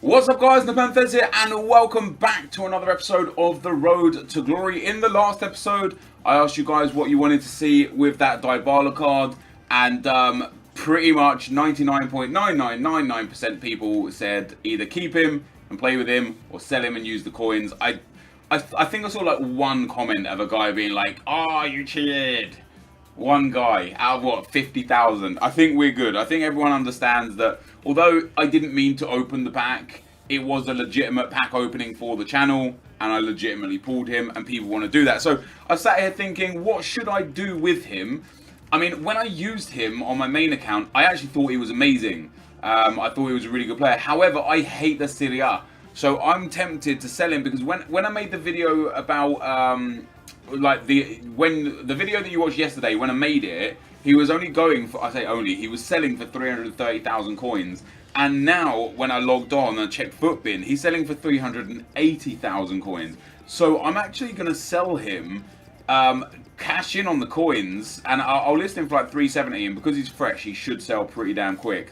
What's up guys, NepentheZ here and welcome back to another episode of The Road to Glory. In the last episode, I asked you guys what you wanted to see with that DYBALA card and pretty much 99.9999% people said either keep him and play with him or sell him and use the coins. I think I saw like one comment of a guy being like, "Oh, you cheated." One guy out of what, 50,000. I think we're good. I think everyone understands that although I didn't mean to open the pack, it was a legitimate pack opening for the channel and I legitimately pulled him and people want to do that. So I sat here thinking, what should I do with him? I mean, when I used him on my main account, I actually thought he was amazing. I thought he was a really good player. However, I hate the Serie A. So I'm tempted to sell him because when I made the video about the video that you watched yesterday, when I made it, he was only going for, I say only, he was selling for 330,000 coins. And now when I logged on and checked FUT, he's selling for 380,000 coins. So I'm actually going to sell him, cash in on the coins, and I'll list him for like 370, and because he's fresh, he should sell pretty damn quick.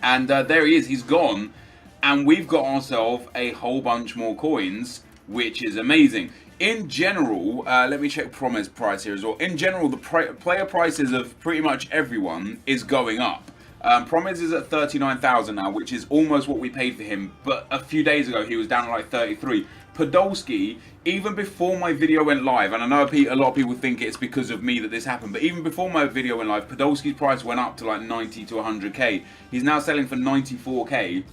And there he is, he's gone, and we've got ourselves a whole bunch more coins, which is amazing. In general, let me check Promes price here as well. In general, the player prices of pretty much everyone is going up. Promes is at 39,000 now, which is almost what we paid for him. But a few days ago, he was down to like 33. Podolski, even before my video went live, and I know a lot of people think it's because of me that this happened, but even before my video went live, Podolski's price went up to like 90 to 100k. He's now selling for 94k.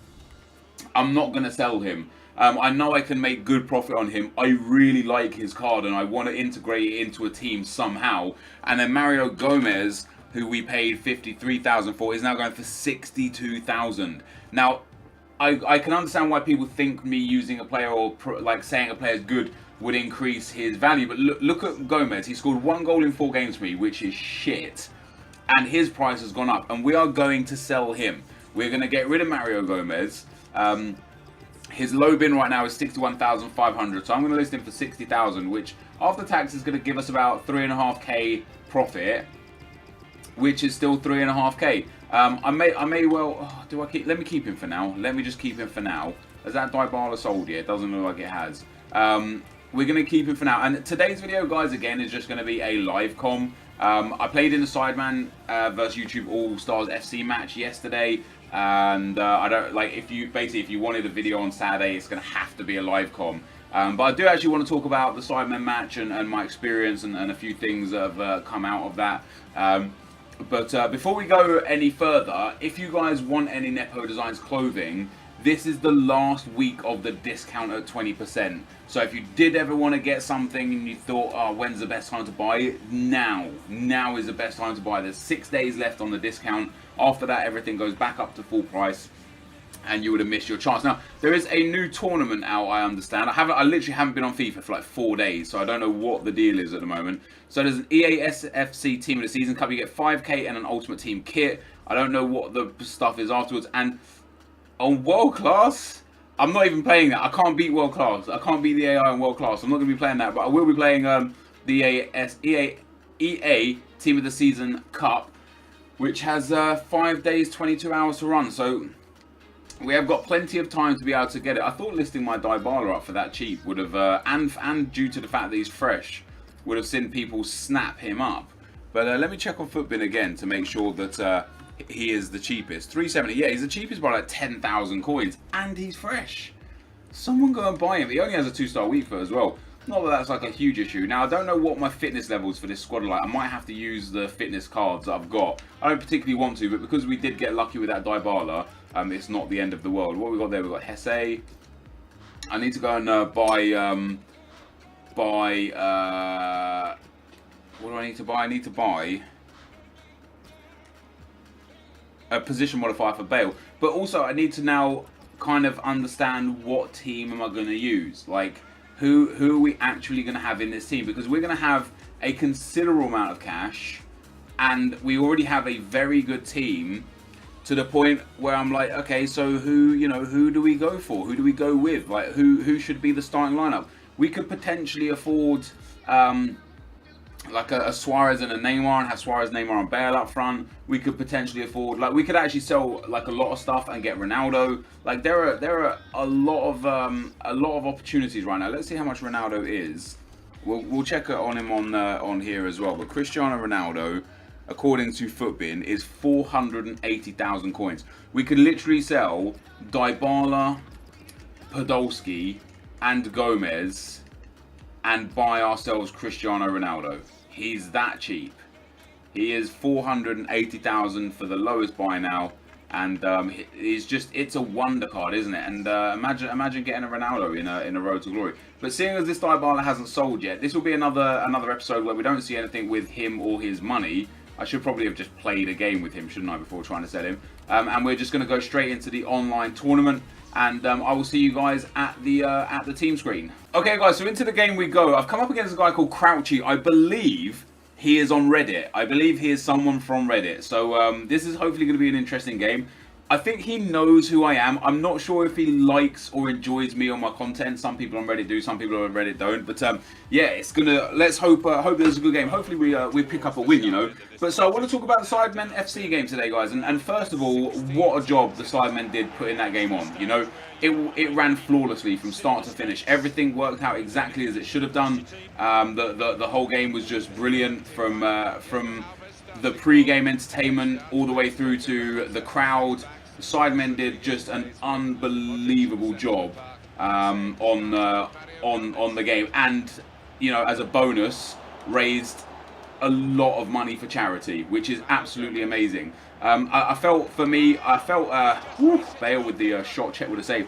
I'm not going to sell him. I know I can make good profit on him. I really like his card and I want to integrate it into a team somehow. And then Mario Gomez, who we paid 53,000 for, is now going for 62,000. Now, I can understand why people think me using a player or like saying a player is good would increase his value. But look at Gomez. He scored 1 goal in 4 games for me, which is shit. And his price has gone up. And we are going to sell him. We're going to get rid of Mario Gomez. His low bin right now is 61,500, so I'm going to list him for 60,000, which after tax is going to give us about 3.5k profit, which is still 3.5k. I may well. Oh, do I keep? Let me keep him for now. Let me just keep him for now. Has that DYBALA sold yet? It doesn't look like it has. We're going to keep him for now. And today's video, guys, again, is just going to be a live com. I played in the Sideman versus YouTube All Stars FC match yesterday. And I don't like, if you wanted a video on Saturday, it's going to have to be a live com. But I do actually want to talk about the Sidemen match and my experience and a few things that have come out of that. But before we go any further, if you guys want any Nepo Designs clothing, this is the last week of the discount at 20%. So if you did ever want to get something and you thought, oh, when's the best time to buy it? Now is the best time to buy. There's 6 days left on the discount. After that, everything goes back up to full price and you would have missed your chance. Now, there is a new tournament out, I understand. I literally haven't been on FIFA for like 4 days, so I don't know what the deal is at the moment. So there's an EASFC Team of the Season Cup. You get 5k and an Ultimate Team kit. I don't know what the stuff is afterwards. And on World Class, I'm not even playing that. I can't beat World Class. I can't beat the AI on World Class. I'm not going to be playing that, but I will be playing the EA Team of the Season Cup, which has 5 days, 22 hours to run. So we have got plenty of time to be able to get it. I thought listing my DYBALA up for that cheap would have, and due to the fact that he's fresh, would have seen people snap him up. But let me check on FUT again to make sure that he is the cheapest. 370, yeah, he's the cheapest by like 10,000 coins, and he's fresh. Someone go and buy him. He only has a 2-star week for as well. Not that that's like a huge issue. Now, I don't know what my fitness levels for this squad are like. I might have to use the fitness cards that I've got. I don't particularly want to, but because we did get lucky with that DYBALA, it's not the end of the world. What we got there? We got Hesse. I need to go and what do I need to buy? I need to buy a position modifier for Bale. But also, I need to now kind of understand what team am I going to use. Like, who are we actually going to have in this team? Because we're going to have a considerable amount of cash, and we already have a very good team to the point where I'm like, okay, so who do we go for? Who do we go with? Like, who should be the starting lineup? We could potentially afford like a Suarez and a Neymar, and have Suarez, Neymar, and Bale up front. We could potentially afford, like, we could actually sell like a lot of stuff and get Ronaldo. Like, there are a lot of opportunities right now. Let's see how much Ronaldo is. We'll check it on him on here as well. But Cristiano Ronaldo, according to FUTBin, is 480,000 coins. We could literally sell DYBALA, Podolski, and Gomez, and buy ourselves Cristiano Ronaldo. He's that cheap. He is 480,000 for the lowest buy now, and it's a wonder card, isn't it? And imagine getting a Ronaldo in a Road to Glory. But seeing as this DYBALA hasn't sold yet, this will be another episode where we don't see anything with him or his money. I should probably have just played a game with him, shouldn't I, before trying to sell him? And we're just going to go straight into the online tournament. And I will see you guys at the team screen. Okay, guys, so into the game we go. I've come up against a guy called Crouchy. I believe he is on Reddit. I believe he is someone from Reddit. So this is hopefully going to be an interesting game. I think he knows who I am. I'm not sure if he likes or enjoys me on my content. Some people on Reddit do, some people on Reddit don't. But yeah, it's gonna. Let's hope there's a good game. Hopefully we pick up a win, you know. But so I want to talk about the Sidemen FC game today, guys. And first of all, what a job the Sidemen did putting that game on. You know, it ran flawlessly from start to finish. Everything worked out exactly as it should have done. The whole game was just brilliant from the pre-game entertainment all the way through to the crowd. The Sidemen did just an unbelievable job on the game, and you know, as a bonus, raised a lot of money for charity, which is absolutely amazing. I felt Bale with the shot check with a save.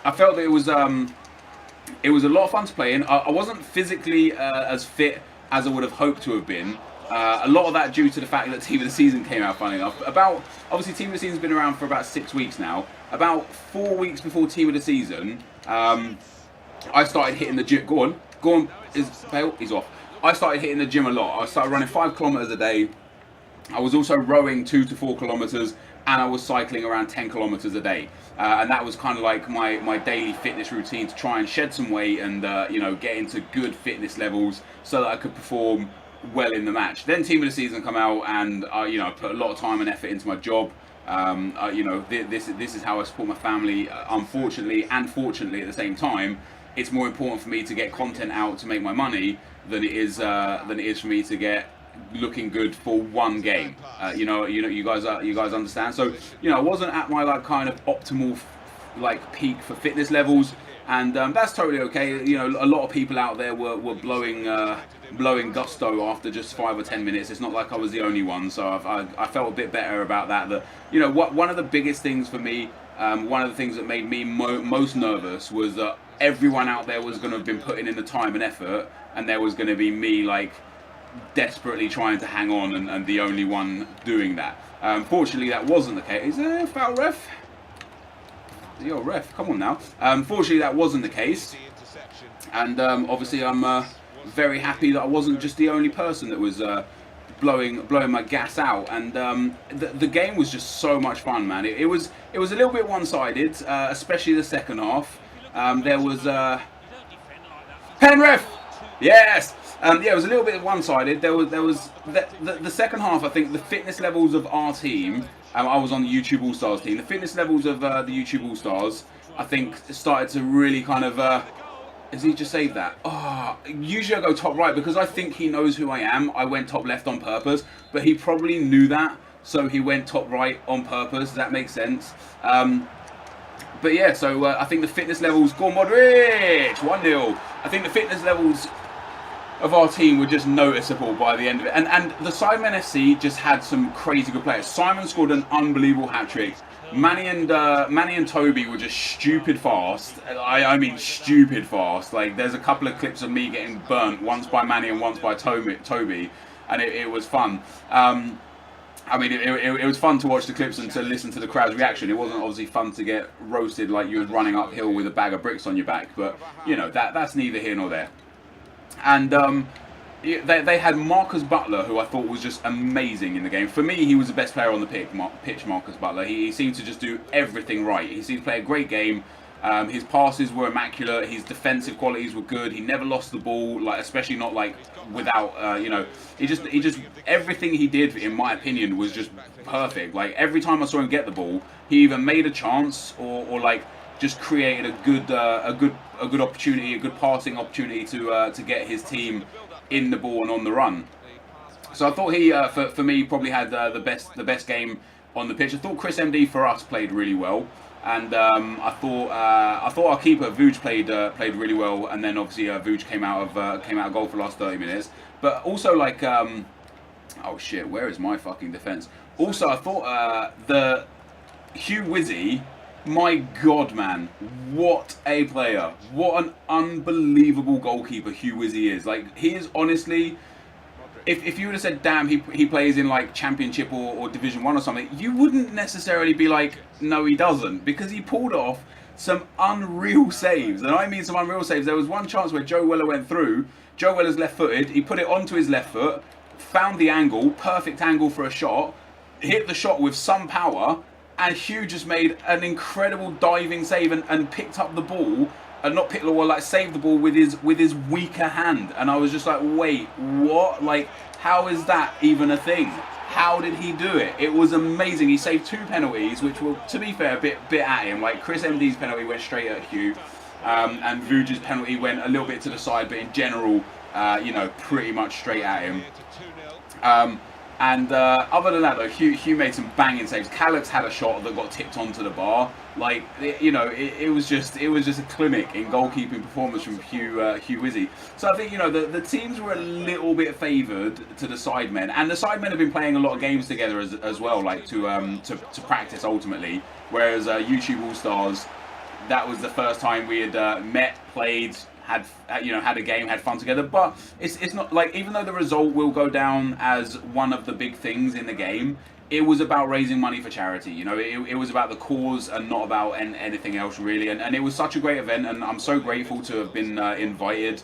I felt that it was a lot of fun to play in. I wasn't physically as fit as I would have hoped to have been. A lot of that due to the fact that Team of the Season came out, funny enough. Obviously, Team of the Season's been around for about 6 weeks now. About 4 weeks before Team of the Season, I started hitting the gym. Go on, is Bale? He's off. I started hitting the gym a lot. I started running 5 kilometers a day. I was also rowing 2 to 4 kilometers, and I was cycling around 10 kilometers a day. And that was kind of like my daily fitness routine to try and shed some weight and you know, get into good fitness levels so that I could perform well in the match. Then Team of the Season come out, and you know, I put a lot of time and effort into my job. You know, this is how I support my family. Unfortunately and fortunately at the same time, it's more important for me to get content out to make my money than it is for me to get looking good for one game. You know, you guys understand. So you know, I wasn't at my like kind of optimal like peak for fitness levels, and that's totally okay. You know, a lot of people out there were blowing gusto after just 5 or 10 minutes. It's not like I was the only one, so I felt a bit better about that. That, you know, one of the biggest things for me, one of the things that made me most nervous was that everyone out there was going to have been putting in the time and effort, and there was going to be me like desperately trying to hang on and the only one doing that. Fortunately, that wasn't the case. Is there a foul, ref? Yo, ref, come on now. Fortunately, that wasn't the case, and obviously I'm very happy that I wasn't just the only person that was blowing my gas out. And the game was just so much fun, man. It was a little bit one-sided, especially the second half. There was pen ref, yes. Yeah, it was a little bit one-sided. There was the second half. I think the fitness levels of our team. I was on the YouTube All Stars team. The fitness levels of the YouTube All Stars, I think, started to really kind of. Has he just saved that? Oh, usually I go top right because I think he knows who I am. I went top left on purpose, but he probably knew that, so he went top right on purpose. Does that make sense? But yeah, so I think the fitness levels. Go on, Modric, 1-0. I think the fitness levels of our team were just noticeable by the end of it. And the Sidemen FC just had some crazy good players. Simon scored an unbelievable hat-trick. Manny and Toby were just stupid fast. I mean stupid fast. Like, there's a couple of clips of me getting burnt, once by Manny and once by Toby, and it was fun. I mean, it was fun to watch the clips and to listen to the crowd's reaction. It wasn't obviously fun to get roasted like you was running uphill with a bag of bricks on your back, but you know, that's neither here nor there. And they had Marcus Butler, who I thought was just amazing in the game. For me, he was the best player on the pitch, Marcus Butler. He seemed to just do everything right. He seemed to play a great game. His passes were immaculate. His defensive qualities were good. He never lost the ball, like especially not like without, you know, he just everything he did, in my opinion, was just perfect. Like every time I saw him get the ball, he either made a chance or like just created a good opportunity, a good passing opportunity to get his team in the ball and on the run. So I thought he, for me, probably had the best game on the pitch. I thought Chris MD for us played really well, and I thought our keeper Vuj played really well, and then obviously Vuj came out of goal for the last 30 minutes. But also like, oh shit, where is my fucking defense? Also, I thought the Hugh Wizzy. My God, man, what a player. What an unbelievable goalkeeper Hugh Wizzy is. Like, he is honestly, if you would have said, damn, he plays in like Championship or Division 1 or something, you wouldn't necessarily be like, no, he doesn't. Because he pulled off some unreal saves. And I mean some unreal saves. There was one chance where Joe Weller went through. Joe Weller's left-footed. He put it onto his left foot, found the angle, perfect angle for a shot, hit the shot with some power, and Hugh just made an incredible diving save and picked up the ball, and not picked the ball, like saved the ball with his weaker hand. And I was just like, wait, what? Like, how is that even a thing? How did he do it? It was amazing. He saved 2 penalties, which were, to be fair, a bit at him. Like Chris MD's penalty went straight at Hugh, and Vuj's penalty went a little bit to the side, but in general, you know, pretty much straight at him. And other than that, though, Hugh made some banging saves. Calix had a shot that got tipped onto the bar. Like, you know, it was just a clinic in goalkeeping performance from Hugh Wizzy. So I think, you know, the teams were a little bit favoured to the sidemen, and the sidemen have been playing a lot of games together as well, like to practice ultimately. Whereas YouTube All Stars, that was the first time we had met, played, had a game, had fun together. But it's not like, even though the result will go down as one of the big things in the game, it was about raising money for charity. You know, it was about the cause and not about anything else really. And it was such a great event, and I'm so grateful to have been invited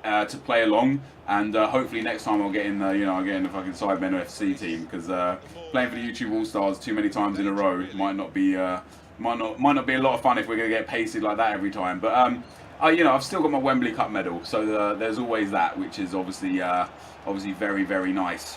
to play along. And hopefully next time I'll get in the I'll get in the fucking Sidemen FC team, because playing for the YouTube All Stars too many times in a row might not be a lot of fun if we're gonna get pasted like that every time. But I've still got my Wembley Cup medal, so there's always that, which is obviously very, very nice.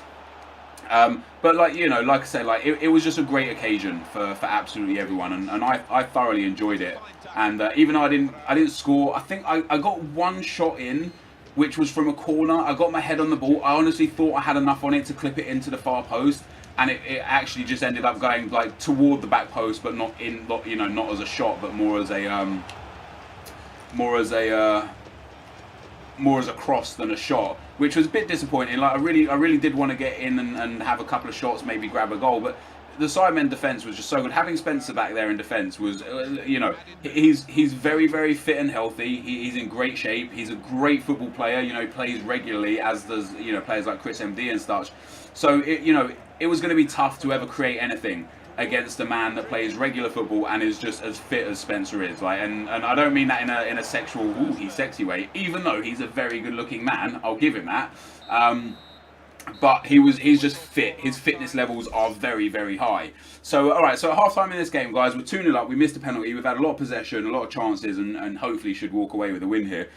But like I said, like it was just a great occasion for absolutely everyone, and I thoroughly enjoyed it. And even though I didn't score, I think I got one shot in, which was from a corner. I got my head on the ball. I honestly thought I had enough on it to clip it into the far post, and it actually just ended up going like toward the back post, but not as a shot, but more as a cross than a shot, which was a bit disappointing. Like I really did want to get in and have a couple of shots, maybe grab a goal, but the Sidemen defence was just so good. Having Spencer back there in defence was, he's very, very fit and healthy. He's in great shape. He's a great football player. You know, he plays regularly, as does players like Chris MD and such. So it was going to be tough to ever create anything against a man that plays regular football and is just as fit as Spencer is. Like, and I don't mean that in a sexual, ooh, he's sexy way. Even though he's a very good looking man, I'll give him that. But he's just fit. His fitness levels are very, very high. So, all right. So at half time in this game, guys, we're 2-0 up. We missed a penalty. We've had a lot of possession, a lot of chances, and hopefully should walk away with a win here.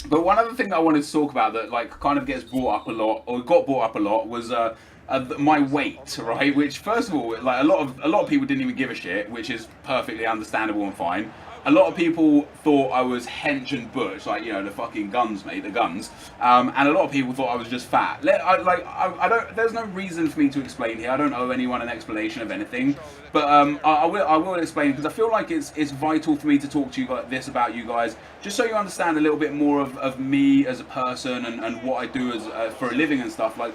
But one other thing that I wanted to talk about that like kind of gets brought up a lot, or got brought up a lot, was my weight, right? Which, first of all, like a lot of people didn't even give a shit, which is perfectly understandable and fine. A lot of people thought I was hench and butch, like the fucking guns, mate, the guns. And a lot of people thought I was just fat. I don't. There's no reason for me to explain here. I don't owe anyone an explanation of anything. But I will explain, because I feel like it's vital for me to talk to you about this, about you guys, just so you understand a little bit more of me as a person and what I do as for a living and stuff. Like,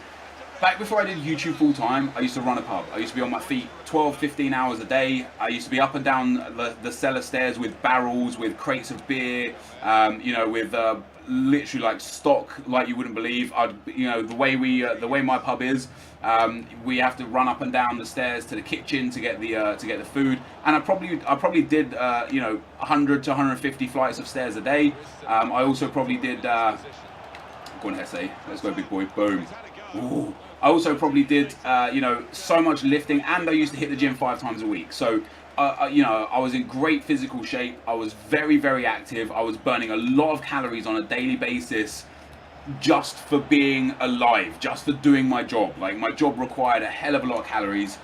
back before I did YouTube full time, I used to run a pub. I used to be on my feet 12, 15 hours a day. I used to be up and down the cellar stairs with barrels, with crates of beer, with literally like stock like you wouldn't believe. The way my pub is, we have to run up and down the stairs to the kitchen to get the food. And I probably did 100 to 150 flights of stairs a day. I also probably did. Go on, Hesse. Let's go, big boy. Boom. Ooh. I also probably did, so much lifting, and I used to hit the gym 5 times a week. So you know, I was in great physical shape. I was very, very active. I was burning a lot of calories on a daily basis just for being alive, just for doing my job. Like, my job required a hell of a lot of calories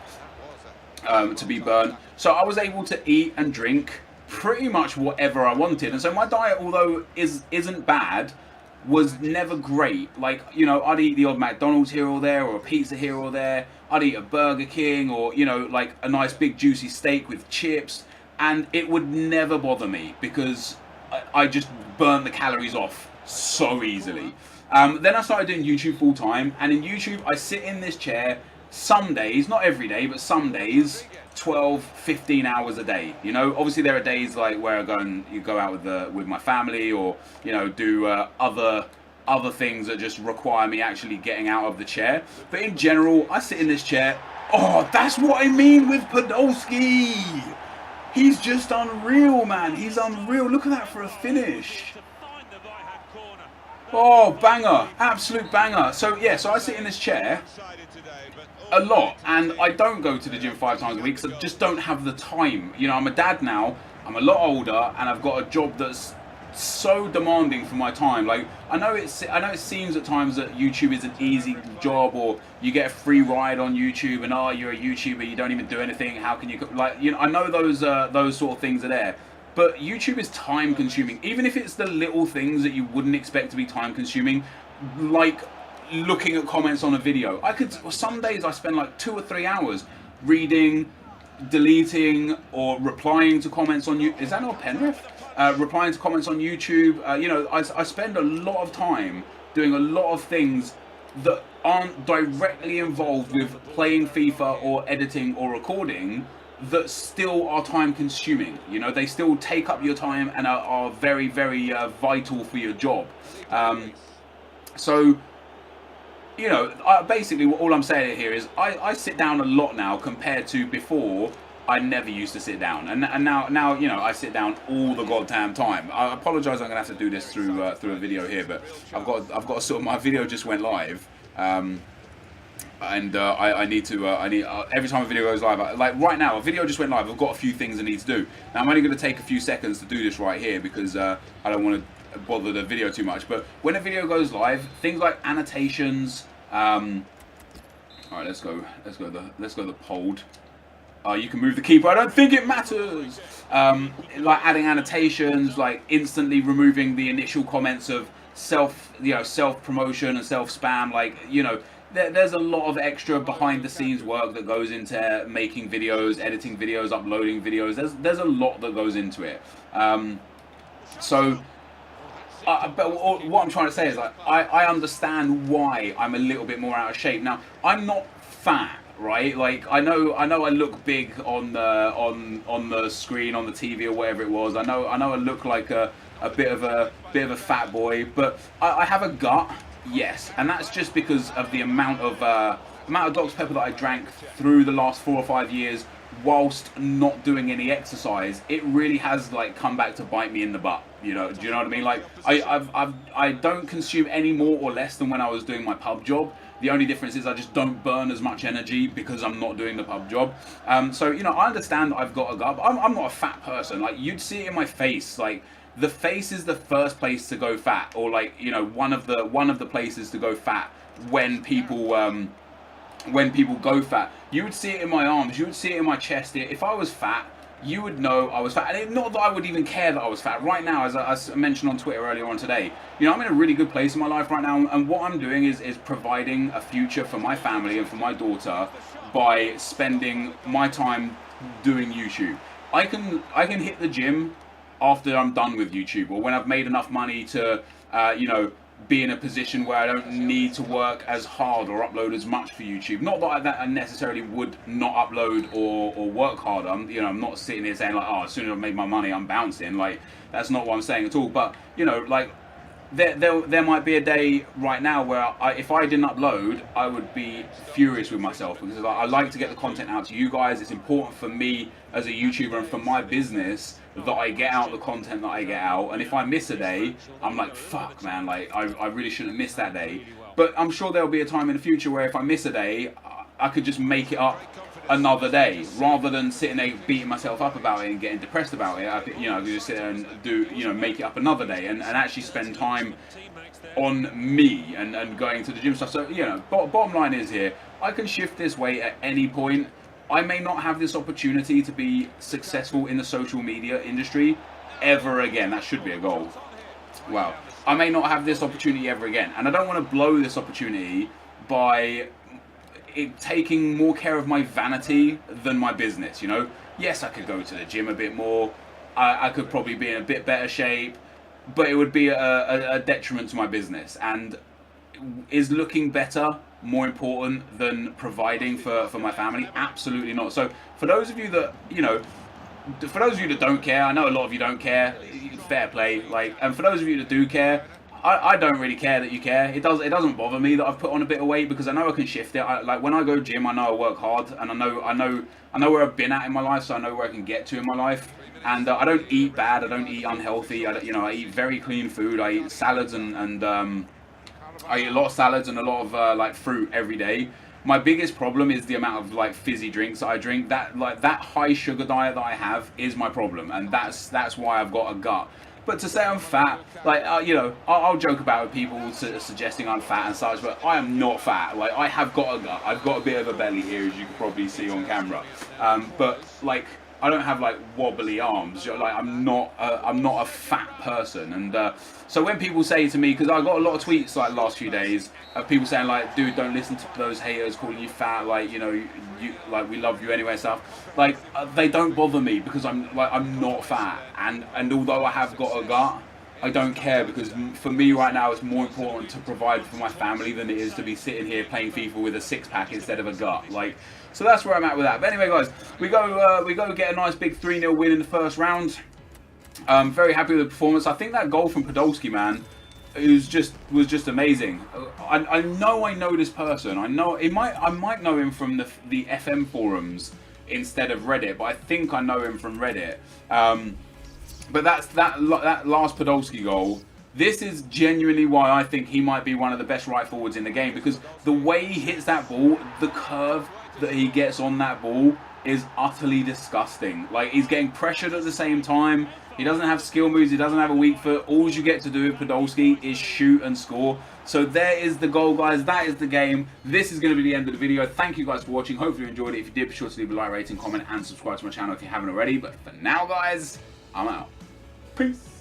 to be burned. So I was able to eat and drink pretty much whatever I wanted. And so my diet, although isn't bad, was never great. Like, you know, I'd eat the odd McDonald's here or there, or a pizza here or there. I'd eat a Burger King, or, you know, like a nice big juicy steak with chips, and it would never bother me because I just burnt the calories off so easily. Then I started doing YouTube full time, and in YouTube I sit in this chair some days, not every day, but some days, 12, 15 hours a day. You know, obviously there are days like where I go out with my family, or, you know, do other things that just require me actually getting out of the chair. But in general, I sit in this chair. Oh, that's what I mean with Podolski. He's just unreal, man. He's unreal. Look at that for a finish. Oh, banger. Absolute banger. So, yeah, so I sit in this chair a lot, and I don't go to the gym 5 times a week because I just don't have the time. You know, I'm a dad now, I'm a lot older, and I've got a job that's so demanding for my time. Like, I know it seems at times that YouTube is an easy job, or you get a free ride on YouTube, and oh, you're a YouTuber, you don't even do anything, how can you, like, you know, I know those sort of things are there. But YouTube is time consuming, even if it's the little things that you wouldn't expect to be time consuming, like looking at comments on a video. Some days I spend like 2 or 3 hours reading, deleting, or replying to comments on YouTube. Is that not Penrith? Replying to comments on YouTube. You know, I spend a lot of time doing a lot of things that aren't directly involved with playing FIFA or editing or recording, that still are time consuming. You know, they still take up your time and are very, very vital for your job. So, you know, basically all I'm saying here is I sit down a lot now compared to before. I never used to sit down, and now you know, I sit down all the goddamn time. I apologise, I'm gonna have to do this through a video here, but I've got sort of, my video just went live. And I need to every time a video goes live, like right now, a video just went live, I've got a few things I need to do. Now I'm only going to take a few seconds to do this right here because I don't want to bother the video too much. But when a video goes live, things like annotations. All right, let's go the polled. You can move the keeper. I don't think it matters. Like adding annotations, like instantly removing the initial comments of self promotion and self spam. Like, you know, there's a lot of extra behind the scenes work that goes into making videos, editing videos, uploading videos. There's a lot that goes into it. But what I'm trying to say is, like, I understand why I'm a little bit more out of shape now. I'm not fat, right? Like, I know I look big on the screen, on the TV or whatever it was. I know I look like a bit of a fat boy, but I have a gut. Yes, and that's just because of the amount of Dr Pepper that I drank through the last 4 or 5 years whilst not doing any exercise. It really has, like, come back to bite me in the butt. You know, do you know what I mean? Like, I don't consume any more or less than when I was doing my pub job. The only difference is I just don't burn as much energy because I'm not doing the pub job. So, you know, I understand that I've got a gut, but I'm not a fat person. Like, you'd see it in my face. Like, the face is the first place to go fat, or, like, you know, one of the places to go fat when people go fat. You would see it in my arms, you would see it in my chest. If I was fat, you would know I was fat. And not that I would even care that I was fat. Right now, as I mentioned on Twitter earlier on today, you know, I'm in a really good place in my life right now, and what I'm doing is providing a future for my family and for my daughter by spending my time doing YouTube. I can hit the gym after I'm done with YouTube, or when I've made enough money to, you know, be in a position where I don't need to work as hard or upload as much for YouTube. Not that I necessarily would not upload or work harder. I'm not sitting here saying, like, oh, as soon as I've made my money, I'm bouncing. Like, that's not what I'm saying at all. But, you know, like, there might be a day right now where if I didn't upload, I would be furious with myself, because I like to get the content out to you guys. It's important for me as a YouTuber and for my business that I get out the content that I get out. And if I miss a day, I'm like, fuck, man, like, I really shouldn't miss that day. But I'm sure there'll be a time in the future where if I miss a day, I could just make it up another day, rather than sitting there beating myself up about it and getting depressed about it. I think, you know, I could just sit there and do, you know, make it up another day and actually spend time on me and going to the gym stuff. So, you know, bottom line is here, I can shift this weight at any point. I may not have this opportunity to be successful in the social media industry ever again. That should be a goal. Wow. I may not have this opportunity ever again. And I don't want to blow this opportunity by taking more care of my vanity than my business, you know? Yes, I could go to the gym a bit more. I could probably be in a bit better shape, but it would be a detriment to my business. And is looking better more important than providing for my family? Absolutely not. So for those of you that, you know, for those of you that don't care, I know a lot of you don't care, fair play, like, and for those of you that do care, I don't really care that you care. It doesn't bother me that I've put on a bit of weight, because I know I can shift it. Like when I go gym, I know I work hard, and I know where I've been at in my life, so I know where I can get to in my life. And I don't eat bad. I don't eat unhealthy. I eat very clean food. I eat salads and I eat a lot of salads and a lot of like fruit every day. My biggest problem is the amount of like fizzy drinks that I drink. That high sugar diet that I have is my problem, and that's why I've got a gut. But to say I'm fat, like, you know, I'll joke about people suggesting I'm fat and such, but I am not fat. Like, I have got a gut. I've got a bit of a belly here, as you can probably see on camera. But, like, I don't have, like, wobbly arms. Like, I'm not a fat person. And so when people say to me, because I got a lot of tweets, like, last few days, of people saying, like, dude, don't listen to those haters calling you fat, like, you know, you like, we love you anyway, stuff. Like, they don't bother me, because I'm not fat. And although I have got a gut, I don't care, because for me right now it's more important to provide for my family than it is to be sitting here playing FIFA with a six-pack instead of a gut. Like, so that's where I'm at with that. But anyway, guys, we go get a nice big 3-0 win in the first round. Very happy with the performance. I think that goal from Podolski, man, was just amazing. I know this person. I might know him from the FM forums instead of Reddit, but I think I know him from Reddit. But that last Podolski goal, this is genuinely why I think he might be one of the best right forwards in the game, because the way he hits that ball, the curve that he gets on that ball is utterly disgusting. Like, he's getting pressured at the same time. He doesn't have skill moves. He doesn't have a weak foot. All you get to do with Podolski is shoot and score. So there is the goal, guys. That is the game. This is going to be the end of the video. Thank you guys for watching. Hopefully you enjoyed it. If you did, be sure to leave a like, rating, comment, and subscribe to my channel if you haven't already. But for now, guys, I'm out. Peace.